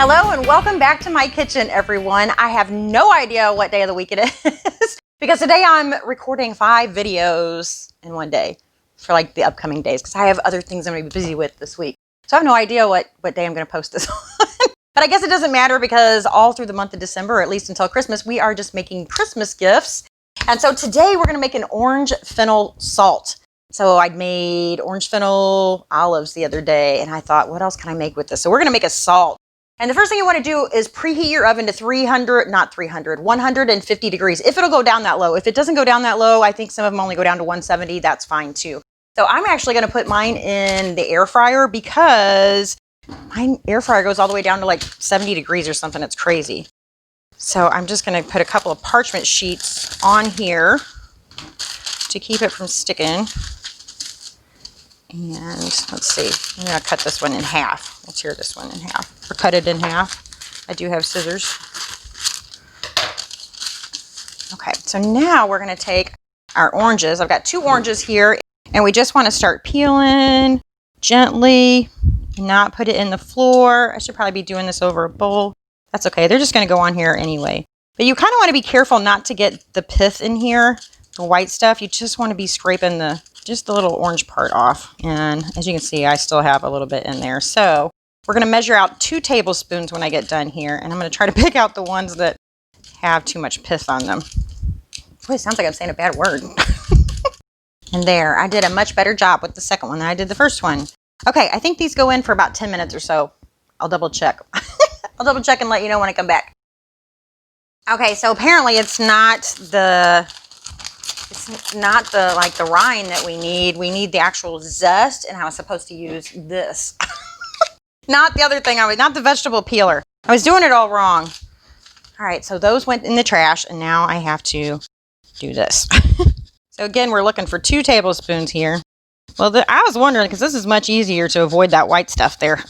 Hello and welcome back to my kitchen, everyone. I have no idea what day of the week it is because today I'm recording 5 videos in one day for like the upcoming days because I have other things I'm going to be busy with this week. So I have no idea what day I'm going to post this on. But I guess it doesn't matter because all through the month of December, or at least until Christmas, we are just making Christmas gifts. And so today we're going to make an orange-fennel salt. So I'd made orange-fennel olives the other day and I thought, what else can I make with this? So we're going to make a salt. And the first thing you want to do is preheat your oven to 150 degrees, if it'll go down that low. If it doesn't go down that low, I think some of them only go down to 170, that's fine too. So I'm actually going to put mine in the air fryer because my air fryer goes all the way down to like 70 degrees or something. It's crazy. So I'm just going to put a couple of parchment sheets on here to keep it from sticking. And let's see, I'm going to cut this one in half. We'll tear this one in half, or cut it in half. I do have scissors. Okay, so now we're going to take our oranges. I've got 2 oranges here, and we just want to start peeling gently, not put it in the floor. I should probably be doing this over a bowl. That's okay, they're just going to go on here anyway. But you kind of want to be careful not to get the pith in here, the white stuff. You just want to be scraping just the little orange part off. And as you can see, I still have a little bit in there. So we're going to measure out 2 tablespoons when I get done here. And I'm going to try to pick out the ones that have too much pith on them. Boy, it sounds like I'm saying a bad word. And there, I did a much better job with the second one than I did the first one. Okay, I think these go in for about 10 minutes or so. I'll double check. I'll double check and let you know when I come back. Okay, so apparently it's not the rind that we need. We need the actual zest, and I was supposed to use this. Not the other thing, not the vegetable peeler. I was doing it all wrong. All right, so those went in the trash, and now I have to do this. So again, we're looking for 2 tablespoons here. Well, I was wondering, because this is much easier to avoid that white stuff there.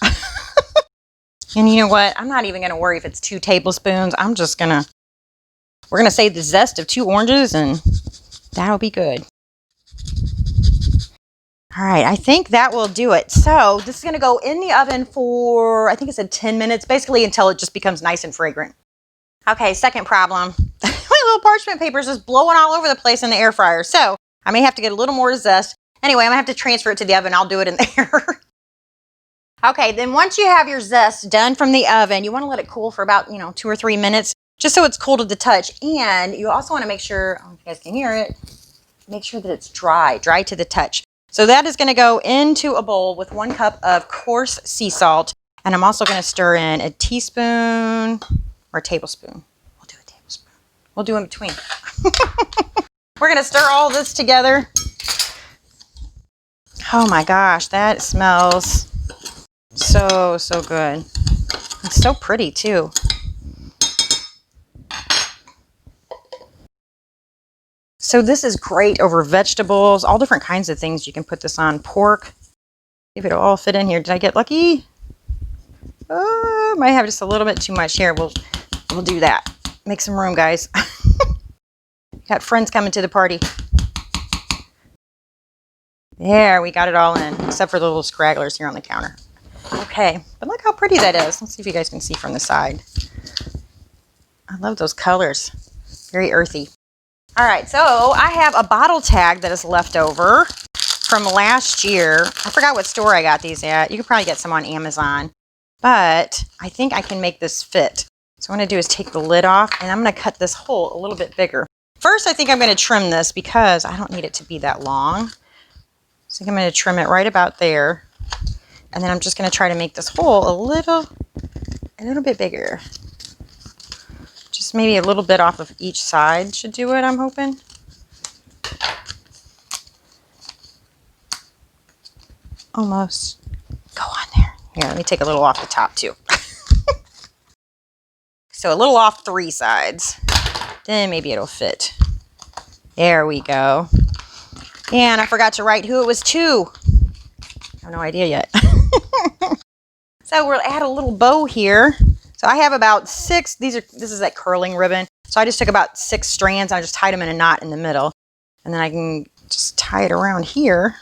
And you know what? I'm not even going to worry if it's 2 tablespoons. We're going to save the zest of 2 oranges, and that'll be good. All right, I think that will do it. So this is going to go in the oven for, I think it said 10 minutes, basically until it just becomes nice and fragrant. Okay, second problem. My little parchment paper is just blowing all over the place in the air fryer. So I may have to get a little more zest. Anyway, I'm going to have to transfer it to the oven. I'll do it in there. Okay, then once you have your zest done from the oven, you want to let it cool for about, 2 or 3 minutes, just so it's cool to the touch. And you also want to make sure, I don't know if you guys can hear it, make sure that it's dry to the touch. So that is going to go into a bowl with 1 cup of coarse sea salt. And I'm also going to stir in a teaspoon or a tablespoon. We'll do a tablespoon. We'll do in between. We're going to stir all this together. Oh my gosh, that smells so good. It's so pretty too. So this is great over vegetables, all different kinds of things. You can put this on pork. If it'll all fit in here. Did I get lucky? Oh, might have just a little bit too much here. We'll do that. Make some room, guys. Got friends coming to the party. There, we got it all in, except for the little scragglers here on the counter. Okay, but look how pretty that is. Let's see if you guys can see from the side. I love those colors. Very earthy. All right, so I have a bottle tag that is left over from last year. I forgot what store I got these at. You could probably get some on Amazon, but I think I can make this fit. So what I'm going to do is take the lid off, and I'm going to cut this hole a little bit bigger. First, I think I'm going to trim this because I don't need it to be that long. So I'm going to trim it right about there. And then I'm just going to try to make this hole a little bit bigger. Just maybe a little bit off of each side should do it, I'm hoping. Almost. Go on there. Here, let me take a little off the top too. So a little off 3 sides. Then maybe it'll fit. There we go. And I forgot to write who it was to. I have no idea yet. So we'll add a little bow here. So I have about 6, this is like curling ribbon. So I just took about 6 strands. I just tied them in a knot in the middle. And then I can just tie it around here,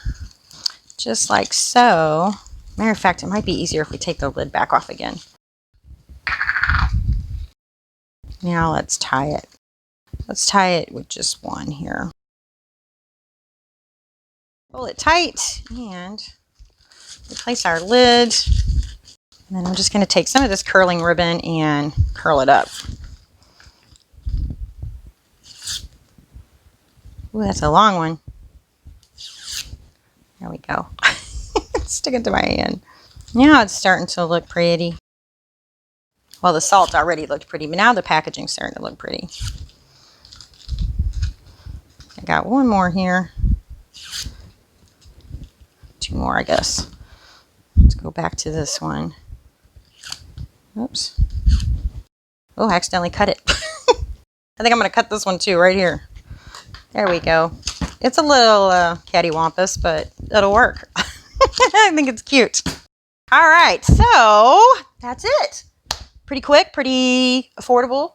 just like so. Matter of fact, it might be easier if we take the lid back off again. Now let's tie it. Let's tie it with just one here. Pull it tight and replace our lid. And then I'm just going to take some of this curling ribbon and curl it up. Ooh, that's a long one. There we go. Stick it to my hand. Now it's starting to look pretty. Well, the salt already looked pretty, but now the packaging's starting to look pretty. I got one more here. Two more, I guess. Let's go back to this one. Oops. Oh, I accidentally cut it. I think I'm going to cut this one too, right here. There we go. It's a little cattywampus, but it'll work. I think it's cute. All right, so that's it. Pretty quick, pretty affordable,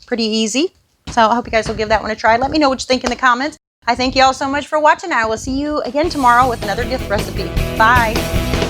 pretty easy. So I hope you guys will give that one a try. Let me know what you think in the comments. I thank you all so much for watching. I will see you again tomorrow with another gift recipe. Bye.